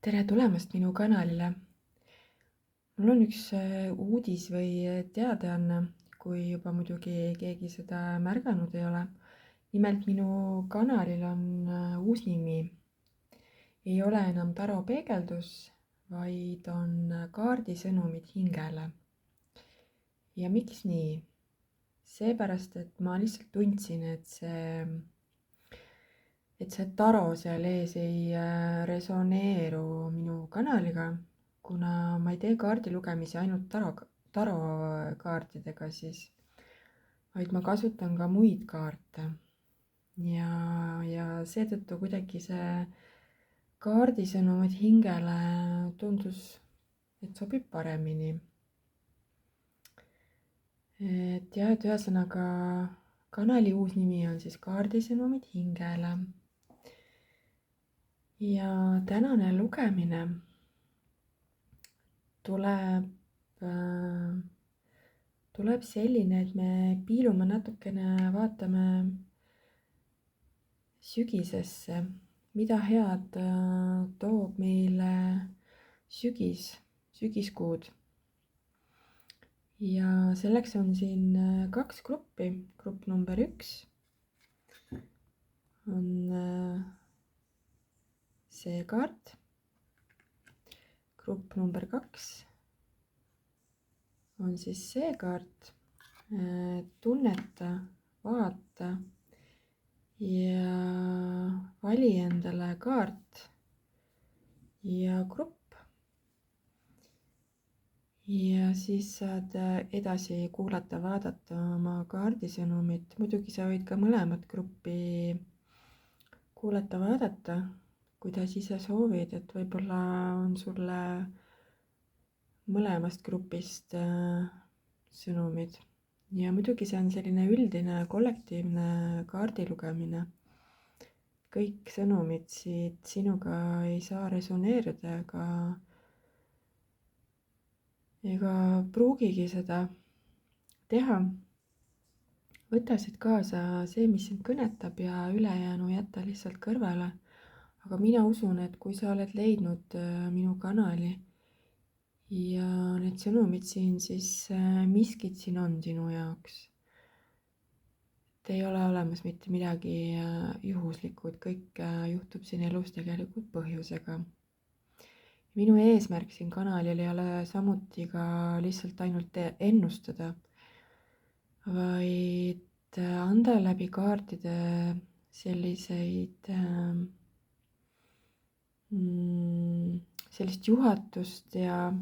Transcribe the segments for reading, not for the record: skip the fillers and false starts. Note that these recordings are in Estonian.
Tere tulemast minu kanalile. Mul on üks uudis või teadaanne, kui juba muidugi keegi seda märganud ei ole. Nimelt minu kanalil on uus nimi. Ei ole enam Taro peegeldus, vaid on kaardisõnumid hingele. Ja miks nii? Seepärast, et ma lihtsalt tundsin, et see Taro seal ees ei resoneeru minu kanaliga, kuna ma ei tee kaardilugemisi ainult Taro kaartidega siis, vaid ma kasutan ka muid kaarte. Ja seetõttu kuidagi see kaardisõnumid hingele tundus, et sobib paremini. Et ühesõnaga kanali uus nimi on siis kaardisõnumid hingele. Ja tänane lugemine tuleb selline, et me piilume natukene, vaatame sügisesse, mida head toob meile sügiskuud. Ja selleks on siin 2 gruppi. Grupp number 1 on see kaart. Grupp number 2 on siis see kaart. Tunneta, vaata ja vali endale kaart ja grupp. Ja siis saad edasi kuulata, vaadata oma kaardisõnumit. Muidugi sa võid ka mõlemat gruppi kuulata, vaadata, kuidas ise soovid, et võib-olla on sulle mõlemast grupist sõnumid. Ja muidugi see on selline üldine kollektiivne kaardilugemine. Kõik sõnumid siit sinuga ei saa resoneerida ega pruugigi seda teha. Võta siit kaasa see, mis sind kõnetab ja ülejäänu jätta lihtsalt kõrvale. Aga mina usun, et kui sa oled leidnud minu kanali ja need sõnumid siin, siis miskit siin on sinu jaoks. Et ei ole olemas mitte midagi juhuslikku, et kõik juhtub siin elus tegelikult põhjusega. Minu eesmärk siin kanalil ei ole samuti ka lihtsalt ainult ennustada, vaid anda läbi kaartide sellist juhatust ja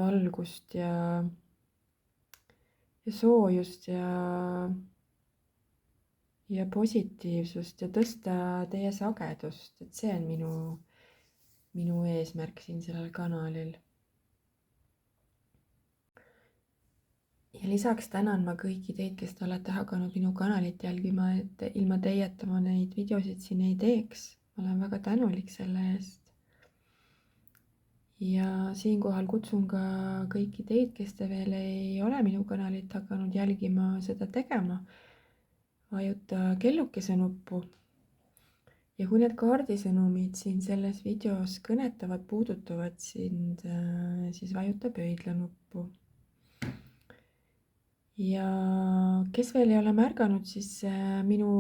valgust ja soojust ja positiivsust ja tõsta teie sagedust, et see on minu eesmärk siin sellel kanalil. Ja lisaks tänan ma kõiki teid, kes te olete hakanud minu kanalit jälgima, et ilma teieta ma neid videosid siin ei teeks. Ma olen väga tänulik selle eest. Ja siinkohal kutsun ka kõiki teid, kes te veel ei ole minu kanalit hakanud jälgima, seda tegema. Vajuta kellukese nuppu. Ja kui need kaardisõnumid siin selles videos kõnetavad, puudutavad sind, siis vajuta pöidla nuppu. Ja kes veel ei ole märganud, siis minu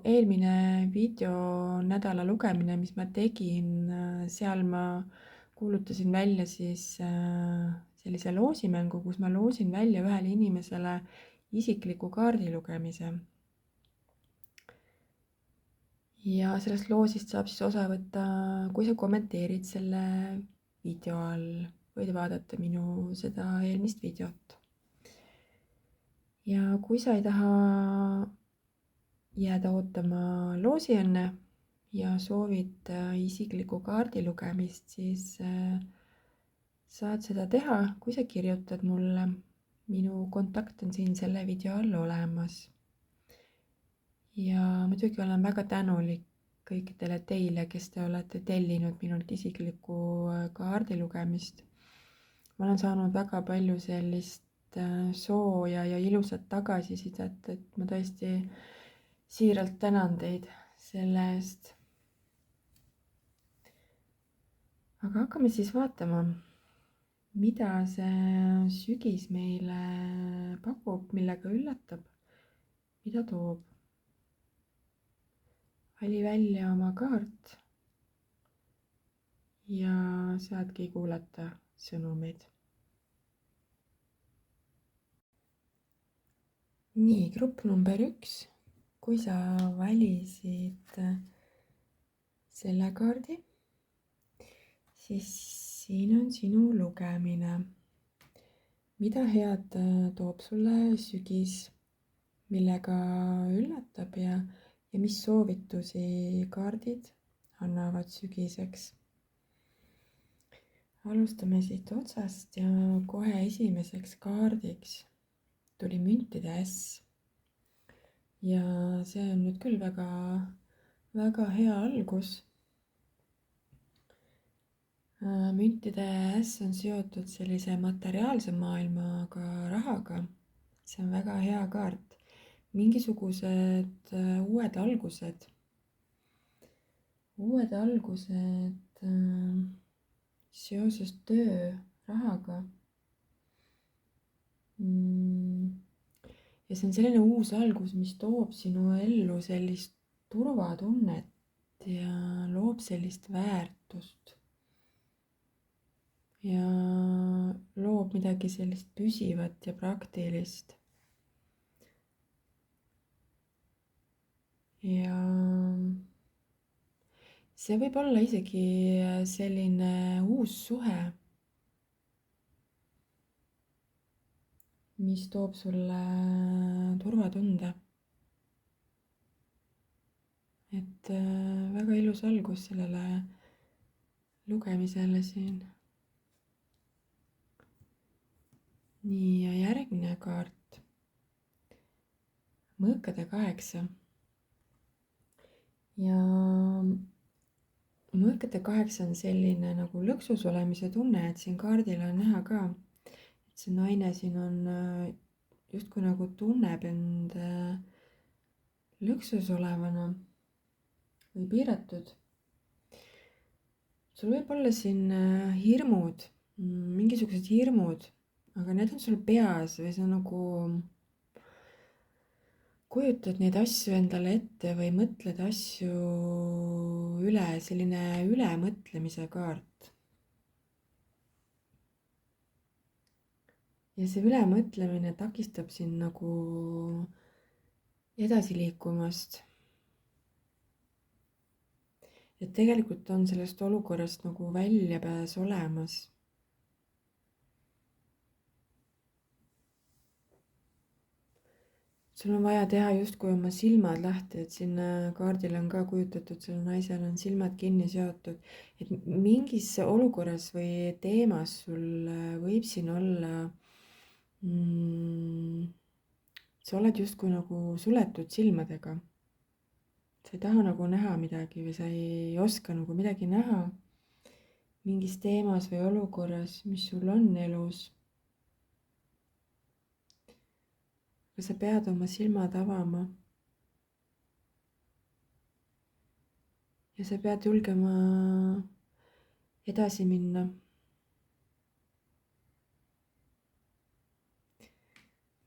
eelmine video nädala lugemine, mis ma tegin, seal ma kuulutasin välja siis sellise loosimängu, kus ma loosin välja ühele inimesele isikliku kaardilugemise. Ja sellest loosist saab siis osa võtta, kui sa kommenteerid selle video all, võid vaadata minu seda eelmist videot. Ja kui sa ei taha jääda ootama loosiõnne ja soovid isiklikku kaardilugemist, siis saad seda teha, kui sa kirjutad mulle. Minu kontakt on siin selle video all olemas. Ja muidugi olen väga tänulik kõikidele teile, kes te olete tellinud minult isiklikku kaardilugemist. Ma olen saanud väga palju sellist sooja ja ilusat tagasisidet, et ma tõesti siiralt tänan teid selle eest. aga hakkame siis vaatama, mida see sügis meile pakub, millega üllatab, mida toob. vali välja oma kaart ja saadki kuulata sõnumeid. nii, grupp number 1. kui sa valisid selle kaardi, siis siin on sinu lugemine. mida head toob sulle sügis, millega üllatab ja mis soovitusi kaardid annavad sügiseks. alustame siit otsast ja kohe esimeseks kaardiks tuli müntide äss. ja see on nüüd küll väga, väga hea algus. müntide äss on seotud sellise materiaalse maailmaga, rahaga. see on väga hea kaart. mingisugused uued algused seoses töö, rahaga. ja see on selline uus algus, mis toob sinu ellu sellist turvatunnet ja loob sellist väärtust. ja loob midagi sellist püsivat ja praktilist. ja see võib olla isegi selline uus suhe, mis toob sulle turvatunde. et väga ilus algus sellele lugemisele siin. nii, ja järgmine kaart. mõõkade 8. ja mõõkade 8 on selline nagu lõksus olemise tunne, et siin kaardil on näha ka, et see naine siin on justkui nagu tunneb end lõksus olevana või piiratud. sul võib olla siin hirmud, mingisugused hirmud, aga need on sul peas või sa nagu kujutad neid asju endale ette või mõtled asju üle, selline ülemõtlemise kaart. ja see ülemõtlemine takistab sind nagu edasi liikumast. et tegelikult on sellest olukorrast nagu väljapääs olemas. sul on vaja teha justkui oma silmad lahti, et siin kaardil on ka kujutatud, sellel naisel on silmad kinni seotud. et mingis olukorras või teemas sul võib siin olla, sa oled justkui nagu suletud silmadega. sa ei taha nagu näha midagi või sa ei oska nagu midagi näha mingis teemas või olukorras, mis sul on elus. aga sa pead oma silmad avama. ja sa pead julgema edasi minna.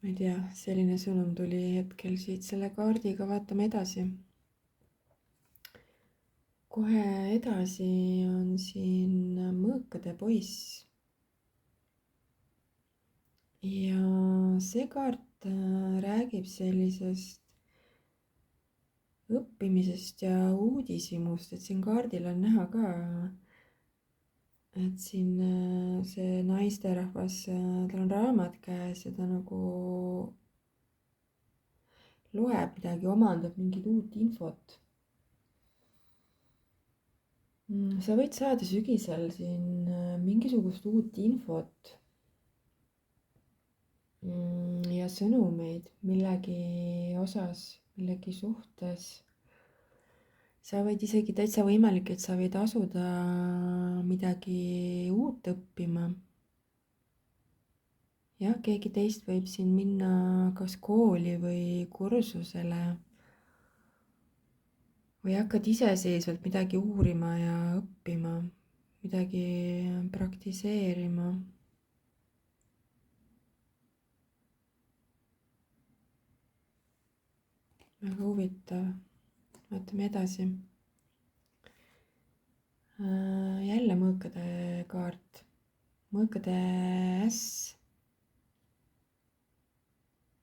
ma ei tea, selline sõnum tuli hetkel siit selle kaardiga, vaatame edasi. kohe edasi on siin mõõkade poiss. ja see kaart räägib sellisest õppimisest ja uudishimust, et siin kaardil on näha ka, et siin see naisterahvas, tal on raamat käes ja ta nagu loeb midagi, omandab mingit uut infot. sa võid saada sügisel siin mingisugust uut infot ja sõnumeid millegi osas, millegi suhtes. sa võid isegi täitsa võimalik, et sa võid asuda midagi uut õppima. jah, keegi teist võib siin minna kas kooli või kursusele või hakkad iseseisvalt midagi uurima ja õppima midagi praktiseerima. väga huvitav. vaatame edasi. jälle mõõkade kaart, mõõkade äss.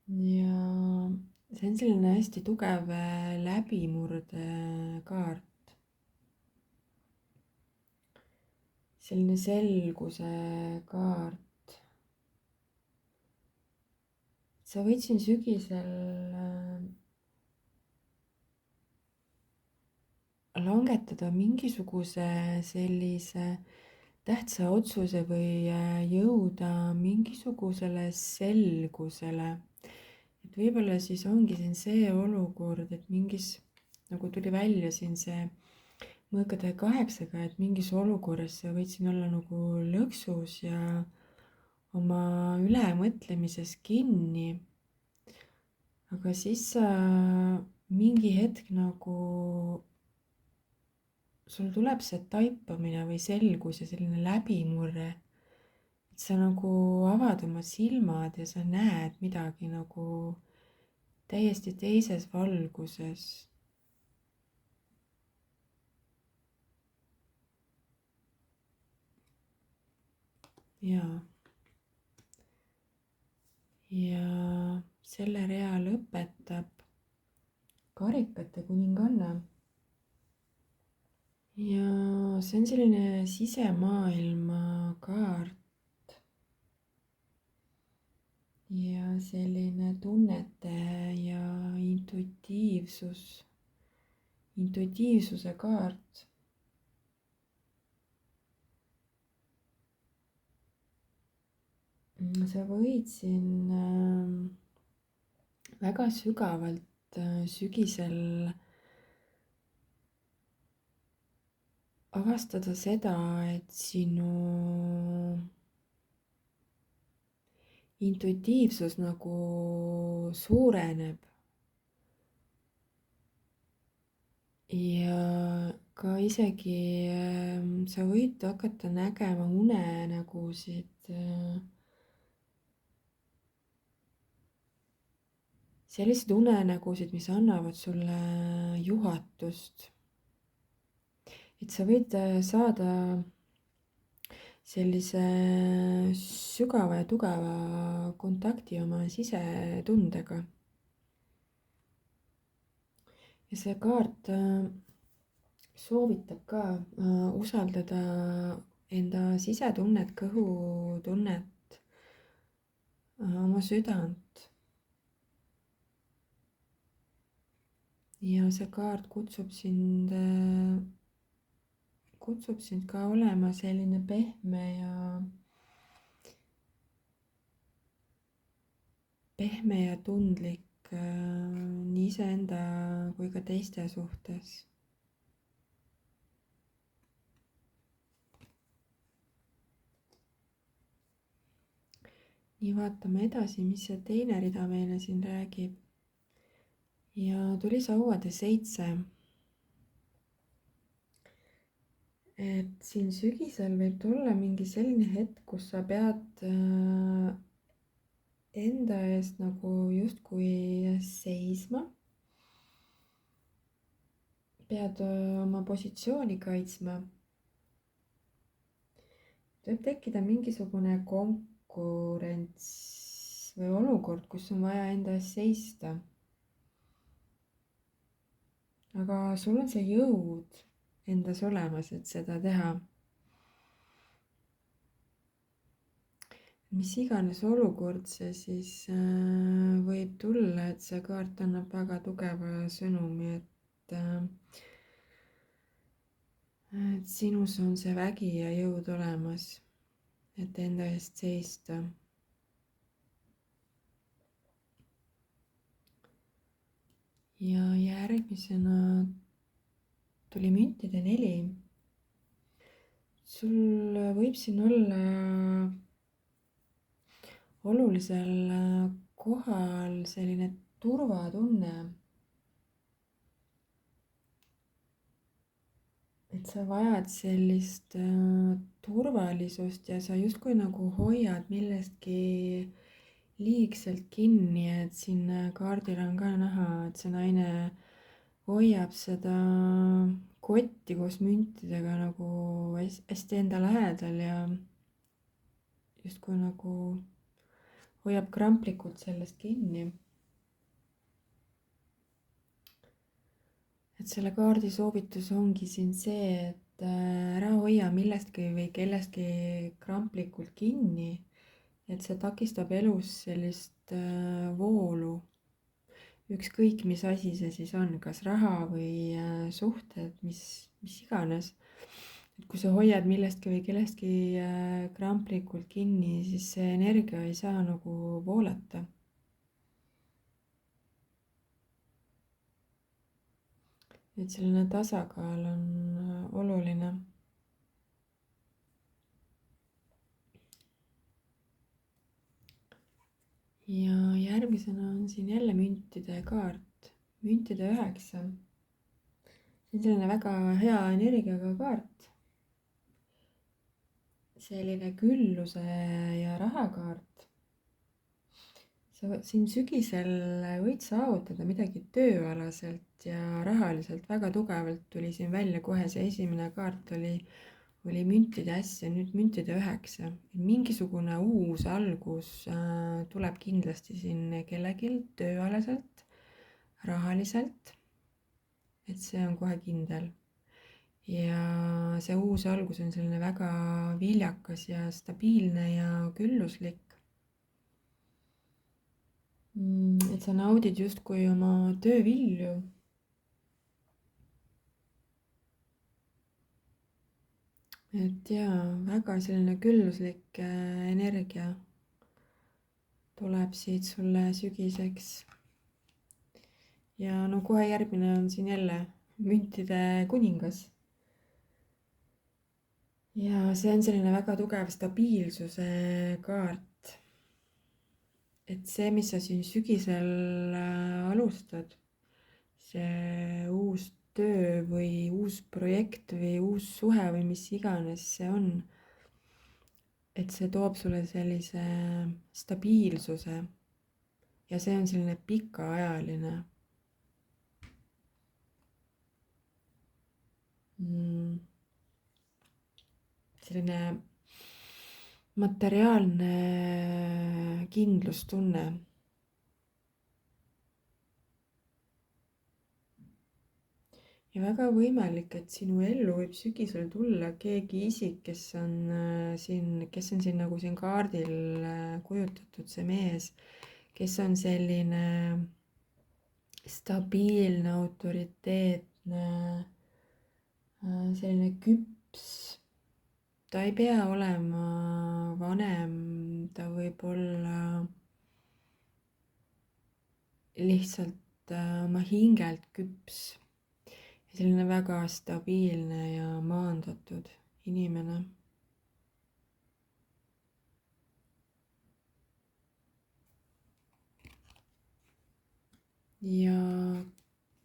ja see on selline hästi tugev läbimurdekaart. selline selguse kaart. sa võid siin sügisel langetada mingisuguse sellise tähtsa otsuse või jõuda mingisugusele selgusele. et võib-olla siis ongi siin see olukord, et mingis, nagu tuli välja siin see mõõkade 8, et mingis olukorras sa võid siin olla nagu lõksus ja oma ülemõtlemises kinni. aga siis sa mingi hetk nagu sul tuleb see taipamine või selgus ja selline läbimurre, et sa nagu avad oma silmad ja sa näed midagi nagu täiesti teises valguses. ja selle rea lõpetab karikate kuninganna. ja see on selline sisemaailma kaart ja selline tunnete ja intuitiivsuse kaart. sa võid siin väga sügavalt sügisel avastada seda, et sinu intuitiivsus nagu suureneb. ja ka isegi sa võid hakata nägema unenägusid. selliseid unenägusid, mis annavad sulle juhatust. et sa võid saada sellise sügava ja tugeva kontakti oma sisetundega. ja see kaart soovitab ka usaldada enda sisetunnet, kõhutunnet, oma südant. ja see kaart kutsub sind ka olema selline pehme ja tundlik nii iseenda kui ka teiste suhtes. nii, vaatame edasi, mis see teine rida meile siin räägib. ja tuli sauade 7. et siin sügisel võib tulla mingi selline hetk, kus sa pead enda eest nagu justkui seisma. pead oma positsiooni kaitsma. võib tekkida mingisugune konkurents või olukord, kus on vaja enda eest seista. aga sul on see jõud endas olemas, et seda teha. mis iganes olukord see siis võib tulla, et see kaart annab väga tugeva sõnumi, et sinus on see vägi ja jõud olemas, et enda eest seista. ja järgmisena tuli müntide 4. sul võib siin olla olulisel kohal selline turvatunne. et et sa vajad sellist turvalisust ja sa justkui nagu hoiad millestki liigselt kinni, et siin kaardil on ka näha, et see naine hoiab seda kotti koos müntidega nagu hästi enda lähedal ja justkui nagu hoiab kramplikult sellest kinni. et selle kaardi soovitus ongi siin see, et ära hoia millestki või kellestki kramplikult kinni, et see takistab elus sellist voolu. ükskõik, mis asi see siis on, kas raha või suhted, mis iganes. et kui sa hoiad millestki või kellestki kramplikult kinni, siis see energia ei saa nagu voolata. et selline tasakaal on oluline. ja järgmisena on siin jälle müntide kaart, müntide 9. see on selline väga hea energiaga kaart. selline külluse ja rahakaart. sa siin sügisel võid saavutada midagi tööalaselt ja rahaliselt väga tugevalt. Tuli siin välja kohe see esimene kaart oli müntide äss ja nüüd müntide 9. mingisugune uus algus tuleb kindlasti siin kellelgi tööalaselt, rahaliselt. et see on kohe kindel. ja see uus algus on selline väga viljakas ja stabiilne ja külluslik. et sa naudid justkui oma töövilju. et jaa, väga selline külluslik energia tuleb siit sulle sügiseks. ja no kohe järgmine on siin jälle müntide kuningas. ja see on selline väga tugev stabiilsuse kaart. et see, mis sa siin sügisel alustad, see uus töö või uus projekt või uus suhe või mis iganes see on, et see toob sulle sellise stabiilsuse ja see on selline pikaajaline. selline materiaalne kindlustunne. ja väga võimalik, et sinu ellu võib sügisel tulla keegi isik, kes on siin nagu siin kaardil kujutatud, see mees, kes on selline stabiilne, autoriteetne, selline küps. ta ei pea olema vanem, ta võib olla lihtsalt oma hingelt küps. selline väga stabiilne ja maandatud inimene. ja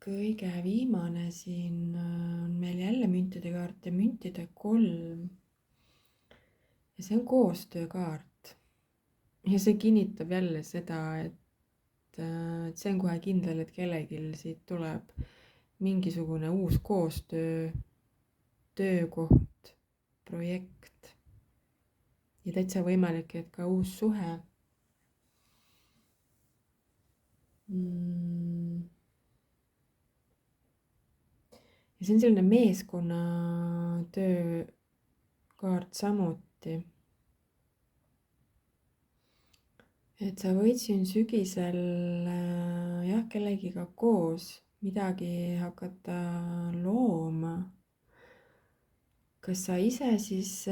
kõige viimane siin on meil jälle müntide kaart ja müntide 3. ja see on koostöökaart. ja see kinnitab jälle seda, et see on kohe kindel, et kellelgi siit tuleb mingisugune uus koostöö, töökoht, projekt ja täitsa võimalik, et ka uus suhe. ja see on selline meeskonnatöö kaart samuti. et sa võid siin sügisel jah, kellegiga koos midagi hakata looma. kas sa ise siis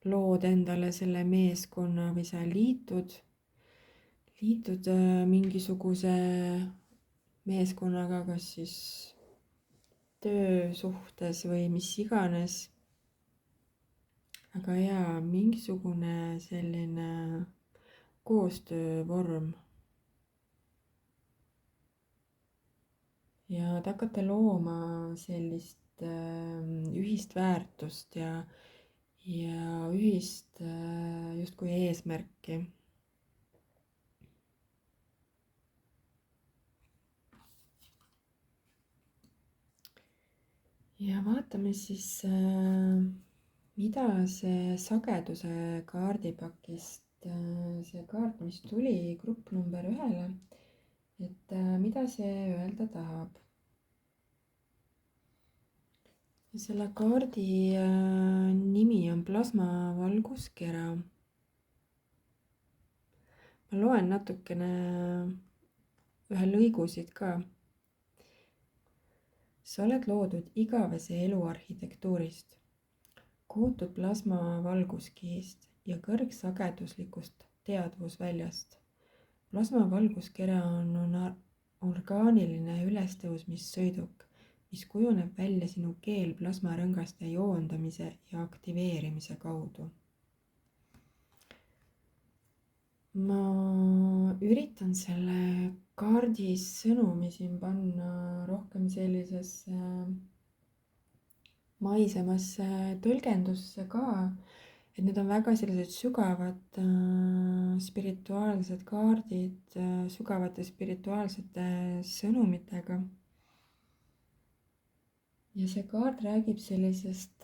lood endale selle meeskonna või sa liitud mingisuguse meeskonnaga, kas siis töösuhtes või mis iganes. aga jaa, mingisugune selline koostöövorm. ja et hakata looma sellist ühist väärtust ja ühist justkui eesmärki. Ja vaatame siis, mida see sageduse kaardipakist, see kaart, mis tuli grupp number 1-le, et mida see öelda tahab. Ja selle kaardi nimi on plasmavalguskera. Ma loen natukene ühe lõigu siit ka. Sa oled loodud igavese elu arhitektuurist, kootud plasmavalguskihist ja kõrgsageduslikust teadvusväljast. Plasmavalguskera on orgaaniline ülestõusmissõiduk, mis kujuneb välja sinu keelplasmarõngaste joondamise ja aktiveerimise kaudu. Ma üritan selle kaardi sõnumi siin panna rohkem sellisesse maisemasse tõlgendusse ka, et need on väga sellised sügavad spirituaalsed kaardid sügavate spirituaalsete sõnumitega. Ja see kaart räägib sellisest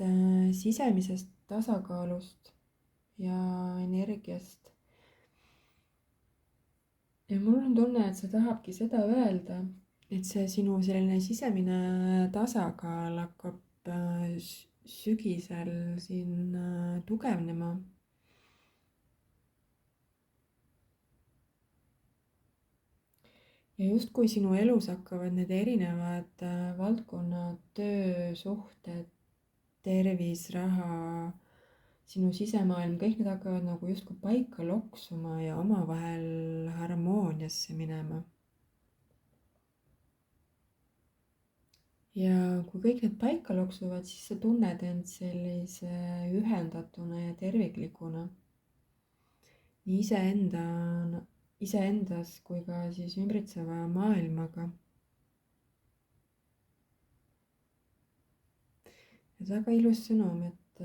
sisemisest tasakaalust ja energiast. Ja mul on tunne, et see tahabki seda öelda, et see sinu selline sisemine tasakaal hakkab sügisel siin tugevnema. Ja justkui sinu elus hakkavad need erinevad valdkonnad, töö, suhted, tervis, raha, sinu sisemaailm, kõik need hakkavad nagu justkui paika loksuma ja omavahel harmooniasse minema. Ja kui kõik need paika loksuvad, siis sa tunned end sellise ühendatuna ja terviklikuna. Nii iseendas kui ka siis ümbritseva maailmaga. Et väga ilus sõnum, et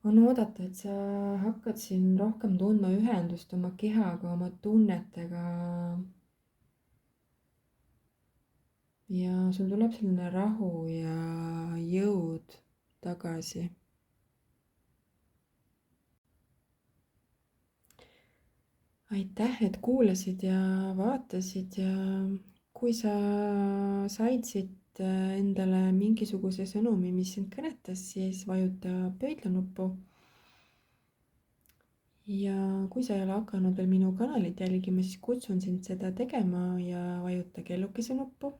on oodata, et sa hakkad siin rohkem tundma ühendust oma kehaga, oma tunnetega. Ja sul tuleb selline rahu ja jõud tagasi. Aitäh, et kuulasid ja vaatasid ja kui sa said siit endale mingisuguse sõnumi, mis sind kõnetas, siis vajuta pöidlanuppu. Ja kui sa ei ole hakanud veel minu kanalit jälgima, siis kutsun sind seda tegema ja vajuta kellukese nuppu.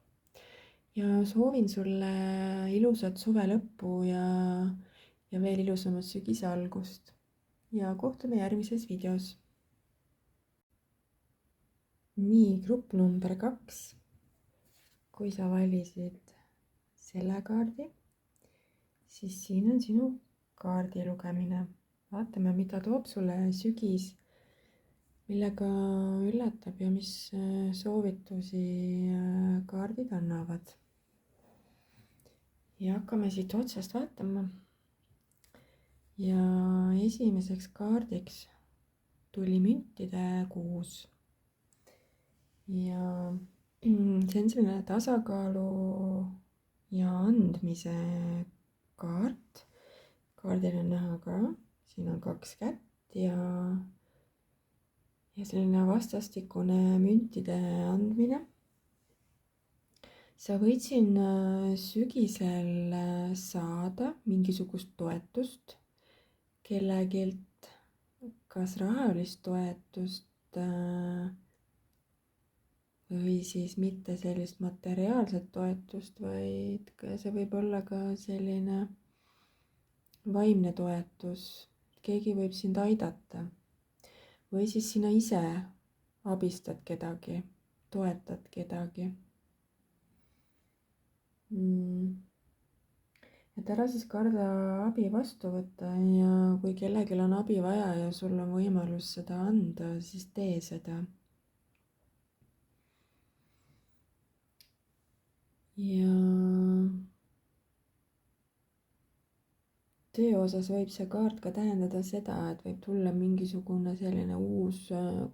Ja soovin sulle ilusat suve lõppu ja veel ilusamat sügise algust. Ja kohtume järgmises videos. Nii, grupp number 2. Kui sa valisid selle kaardi, siis siin on sinu kaardi lugemine. Vaatame, mida toob sulle sügis, millega üllatab ja mis soovitusi kaardid annavad. Ja hakkame siit otsast vaatama. Ja esimeseks kaardiks tuli müntide 6. Ja see on selline tasakaalu ja andmise kaart. Kaardil on näha ka, siin on 2 kätt ja selline vastastikune müntide andmine. Sa võid siin sügisel saada mingisugust toetust kellegilt, kas rahalist toetust või siis mitte sellist materiaalset toetust, vaid see võib olla ka selline vaimne toetus. Keegi võib sind aidata või siis sina ise abistad kedagi, toetad kedagi. Et ära siis karda abi vastu võtta ja kui kellelgi on abi vaja ja sul on võimalus seda anda, siis tee seda. Ja töö osas võib see kaart ka tähendada seda, et võib tulla mingisugune selline uus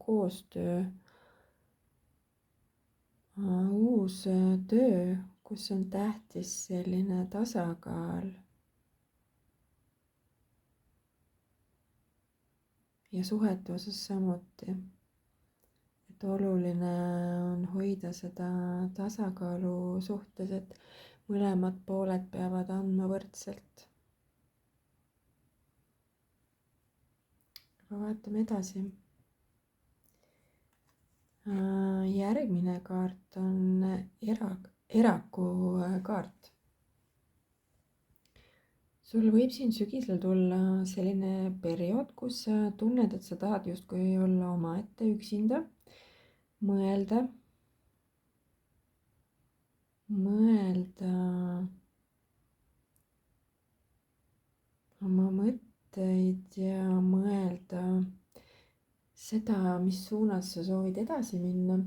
koostöö, uus töö, kus on tähtis selline tasakaal. ja suhete osas samuti. et oluline on hoida seda tasakaalu suhtes, et mõlemad pooled peavad andma võrdselt. aga vaatame edasi. järgmine kaart on eraku kaart. sul võib siin sügisel tulla selline periood, kus sa tunned, et sa tahad justkui olla omaette üksinda, mõelda oma mõtteid ja mõelda seda, mis suunas sa soovid edasi minna.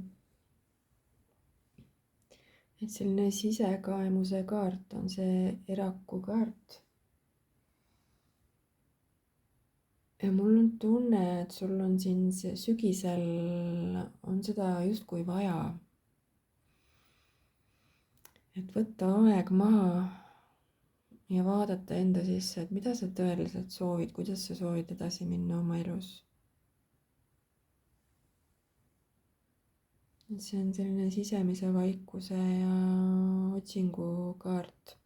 et selline sisekaemuse kaart on see eraku kaart. ja mul on tunne, et sul on siin sügisel on seda justkui vaja. et võtta aeg maha ja vaadata enda sisse, et mida sa tõeliselt soovid, kuidas sa soovid edasi minna oma elus. et see on selline sisemise vaikuse ja otsingu kaart.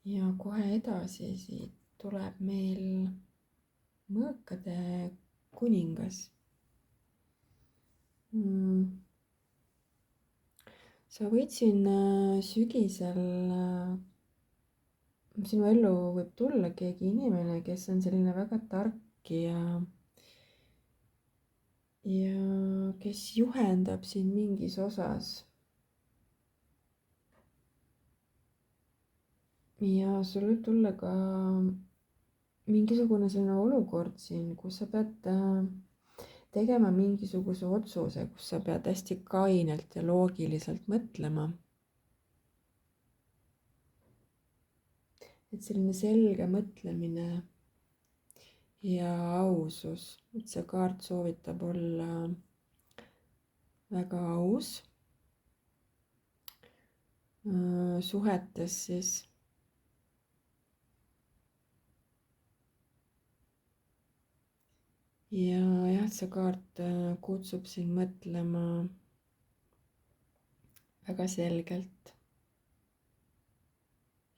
ja kohe edasi siit tuleb meil mõõkade kuningas. sa võid siin sügisel, sinu ellu võib tulla keegi inimene, kes on selline väga tark ja kes juhendab sind mingis osas. ja sul võib tulla ka mingisugune selline olukord siin, kus sa pead tegema mingisuguse otsuse, kus sa pead hästi kainelt ja loogiliselt mõtlema. et selline selge mõtlemine ja ausus, et see kaart soovitab olla väga aus suhetes siis. ja jah, see kaart kutsub sind mõtlema väga selgelt,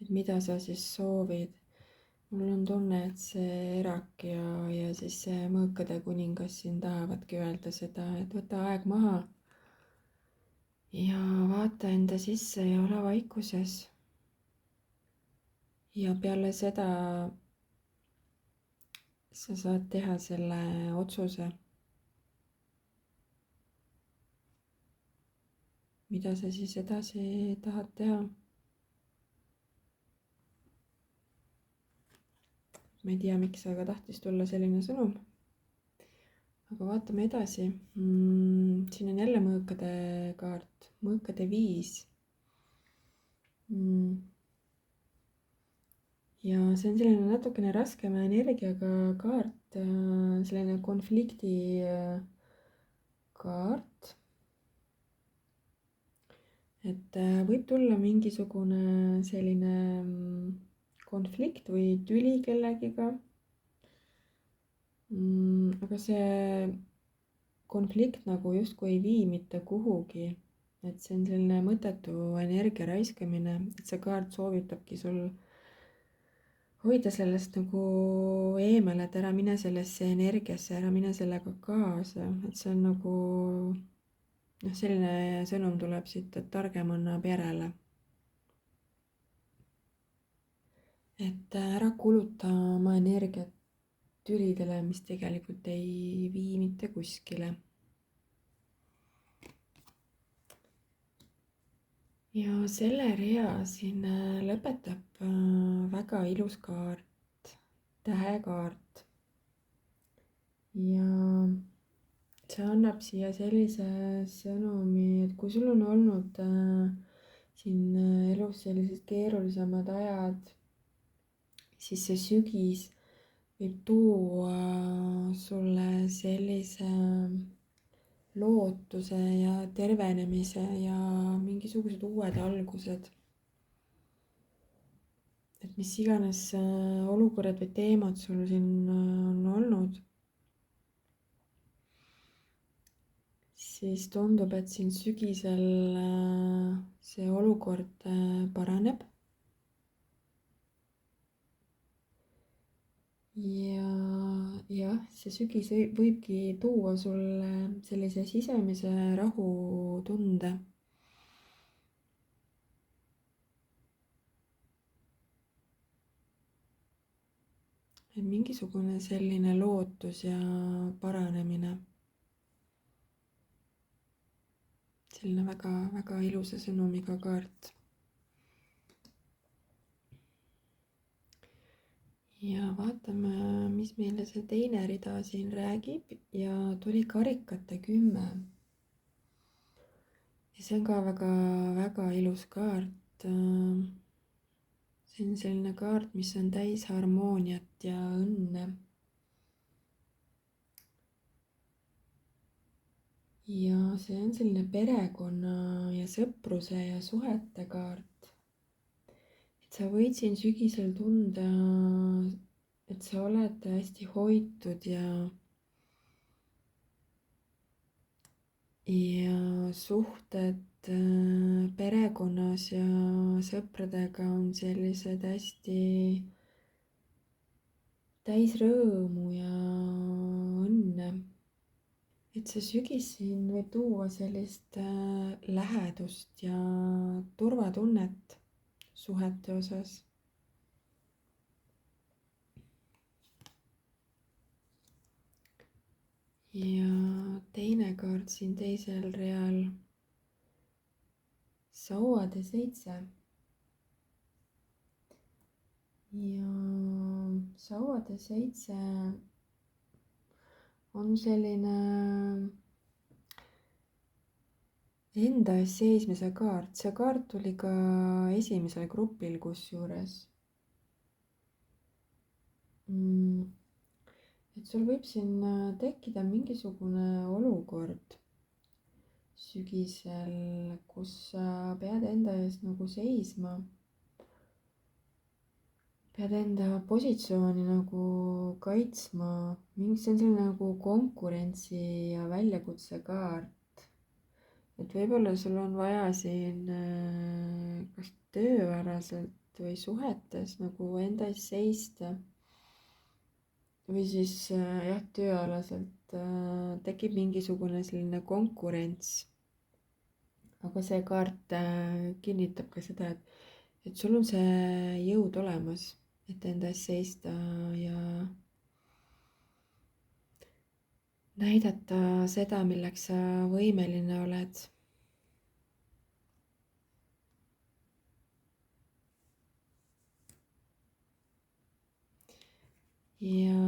et mida sa siis soovid. mul on tunne, et see erak ja siis see mõõkade kuningas siin tahavadki öelda seda, et võta aeg maha ja vaata enda sisse ja ole vaikuses. ja peale seda sa saad teha selle otsuse, mida sa siis edasi tahad teha. ma ei tea, miks, aga tahtis tulla selline sõnum. aga vaatame edasi. siin on jälle mõõkade kaart, mõõkade 5. ja see on selline natukene raskema energiaga kaart, selline konflikti kaart. et võib tulla mingisugune selline konflikt või tüli kellegiga. aga see konflikt nagu justkui ei vii mitte kuhugi. et see on selline mõttetu energia raiskamine, et see kaart soovitabki sul hoida sellest nagu eemale, et ära mine sellesse energiasse, ära mine sellega kaasa, et see on nagu selline sõnum tuleb siit, et targem annab järele. et ära kuluta oma energiat tülidele, mis tegelikult ei vii mitte kuskile. ja selle rea siin lõpetab väga ilus kaart, tähekaart. ja see annab siia sellise sõnumi, et kui sul on olnud siin elus sellised keerulisemad ajad, siis see sügis võib tuua sulle sellise lootuse ja tervenemise ja mingisugused uued algused. Et mis iganes olukorrad või teemad sul siin on olnud, siis tundub, et siin sügisel see olukord paraneb. Ja jah, see sügis võibki tuua sulle sellise sisemise rahutunde. Et mingisugune selline lootus ja paranemine. Selline väga ilusa sõnumiga kaart. Ja vaatame, mis meile see teine rida siin räägib ja tuli karikate 10. Ja see on ka väga ilus kaart. See on selline kaart, mis on täis harmooniat ja õnne. Ja see on selline perekonna ja sõpruse ja suhete kaart. Et sa võid siin sügisel tunda, et sa oled hästi hoitud ja suhted perekonnas ja sõpradega on sellised hästi täis rõõmu ja õnne. Et see sügis siin võib tuua sellist lähedust ja turvatunnet suhete osas. Ja teine kaart siin teisel real, sauade 7. Ja sauade 7 on selline enda eest seismise kaart. See kaart tuli ka esimesel grupil kusjuures. Et sul võib siin tekkida mingisugune olukord sügisel, kus sa pead enda eest nagu seisma. Pead enda positsiooni nagu kaitsma. See on selline nagu konkurentsi ja väljakutse kaart. Et võib-olla sul on vaja siin kas tööalaselt või suhetes nagu enda eest seista. Või siis jah, tööalaselt tekib mingisugune selline konkurents. Aga see kaart kinnitab ka seda, et sul on see jõud olemas, et enda eest seista ja näidata seda, milleks sa võimeline oled. Ja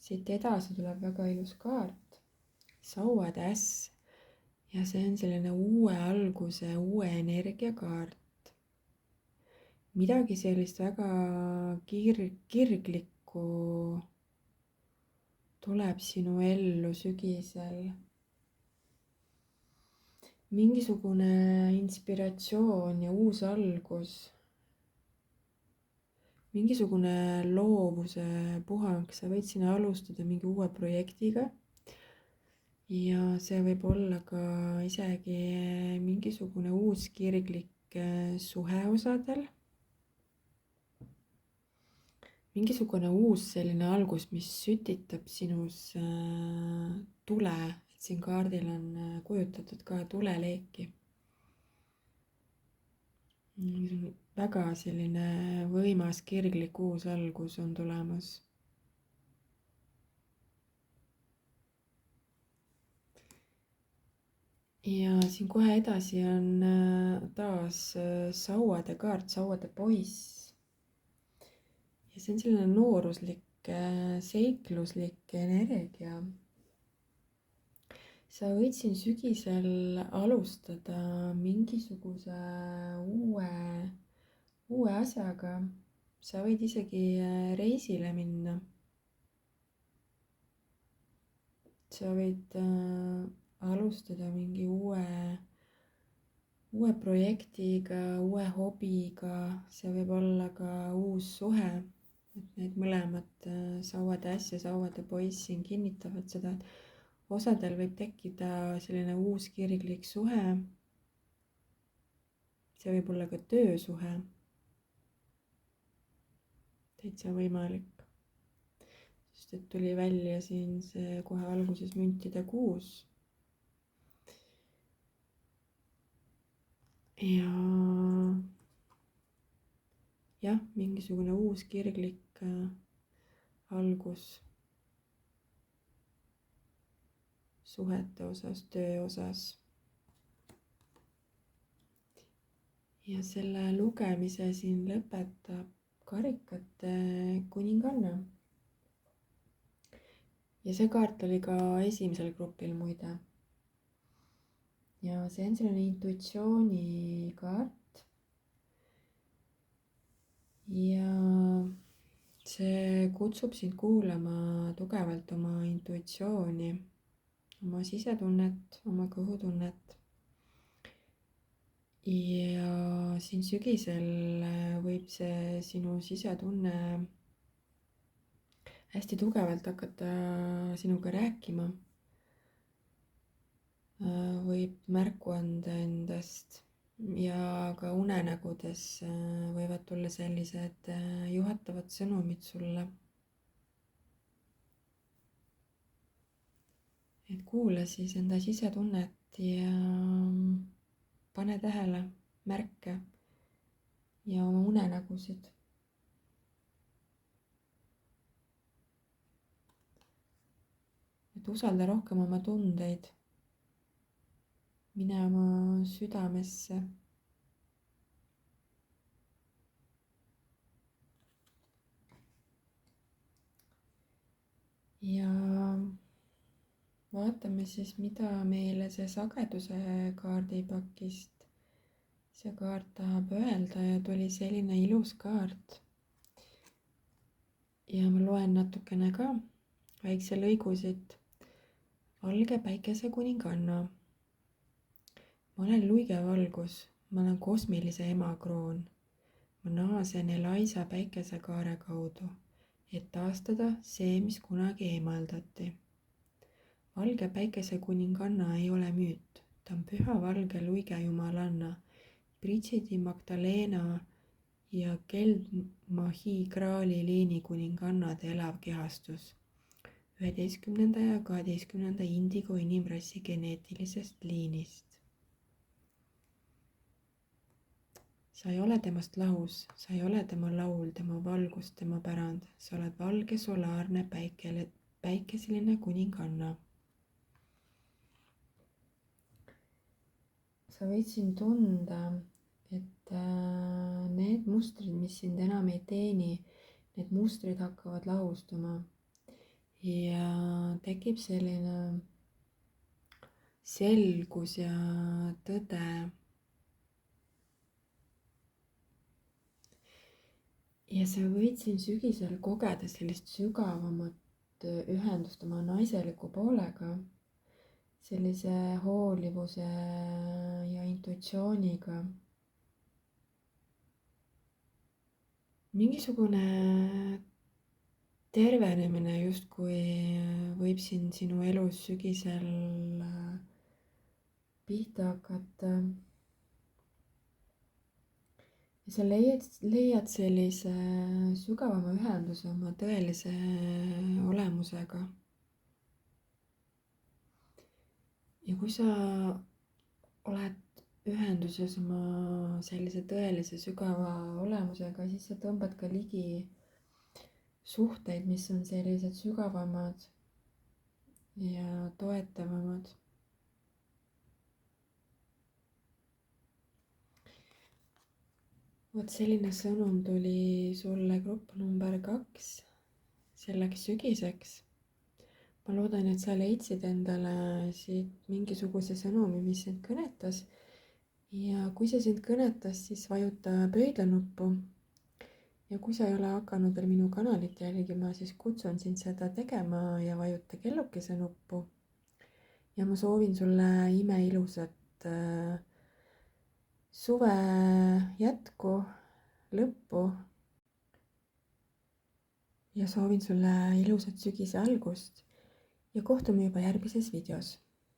siit edasi tuleb väga ilus kaart, sauade äss. Ja see on selline uue alguse, uue energia kaart. Midagi sellist väga kirglikku tuleb sinu ellu sügisel. Mingisugune inspiratsioon ja uus algus. Mingisugune loovuse puhang, sa võid siin alustada mingi uue projektiga. Ja see võib olla ka isegi mingisugune uus kirglik suhe osadel. Mingisugune uus selline algus, mis sütitab sinus tule, et siin kaardil on kujutatud ka tuleleeki. Väga selline võimas kirglik uus algus on tulemas. Ja siin kohe edasi on taas sauade kaart, sauade poiss. Ja see on selline nooruslik, seikluslik energia. sa võid siin sügisel alustada mingisuguse uue asjaga. sa võid isegi reisile minna. sa võid alustada mingi uue projektiga, uue hobiga, see võib olla ka uus suhe. et need mõlemad sauade äss ja sauade poiss siin kinnitavad seda, et osadel võib tekkida selline uus kirglik suhe. see võib olla ka töösuhe. täitsa võimalik. sest et tuli välja siin see kohe alguses müntide kuus. ja jah, mingisugune uus kirglik algus suhete osas, töö osas. ja selle lugemise siin lõpetab karikate kuninganna. ja see kaart oli ka esimesel grupil muide. ja see on selline intuitsiooni kaart. ja see kutsub sind kuulama tugevalt oma intuitsiooni, oma sisetunnet, oma kõhutunnet. ja siin sügisel võib see sinu sisetunne hästi tugevalt hakata sinuga rääkima. võib märku anda endast ja ka unenägudes võivad tulla sellised juhatavad sõnumid sulle. et kuula siis enda sisetunnet ja pane tähele märke ja oma unenägusid. et usalda rohkem oma tundeid. mine oma südamesse. ja vaatame siis, mida meile see sageduse kaardipakist see kaart tahab öelda ja tuli selline ilus kaart. ja ma loen natukene ka väikse lõigu siit. valge päikese kuninganna. ma olen luige valgus, ma olen kosmilise ema kroon. ma naasen Eliza päikesekaare kaudu, et taastada see, mis kunagi eemaldati. valge päikese kuninganna ei ole müüt, ta on püha valge luige jumalanna, Brigidi Magdalena ja Keldmahi Graali liini kuningannade elav kehastus. 11. ja 12. indigo inimrassi geneetilisest liinist. sa ei ole temast lahus, sa ei ole tema laul, tema valgus, tema pärand. sa oled valge solaarne päikeseline kuninganna. sa võid siin tunda, et need mustrid, mis sind enam ei teeni, need mustrid hakkavad lahustuma. ja tekib selline selgus ja tõde. ja sa võid siin sügisel kogeda sellist sügavamat ühendust oma naiseliku poolega, sellise hoolivuse ja intuitsiooniga. mingisugune tervenemine justkui võib siin sinu elus sügisel pihta hakata. ja sa leiad sellise sügavama ühenduse oma tõelise olemusega. ja kui sa oled ühenduses oma sellise tõelise sügava olemusega, siis sa tõmbad ka ligi suhteid, mis on sellised sügavamad ja toetavamad. vot selline sõnum tuli sulle grupp number 2 selleks sügiseks. ma loodan, et sa leidsid endale siit mingisuguse sõnumi, mis sind kõnetas. ja kui see sind kõnetas, siis vajuta pöidlanuppu. ja kui sa ei ole hakanud veel minu kanalit jälgima, siis kutsun sind seda tegema ja vajuta kellukese nuppu. ja ma soovin sulle imeilusat suve jätku, lõppu ja soovin sulle ilusat sügise algust ja kohtume juba järgmises videos.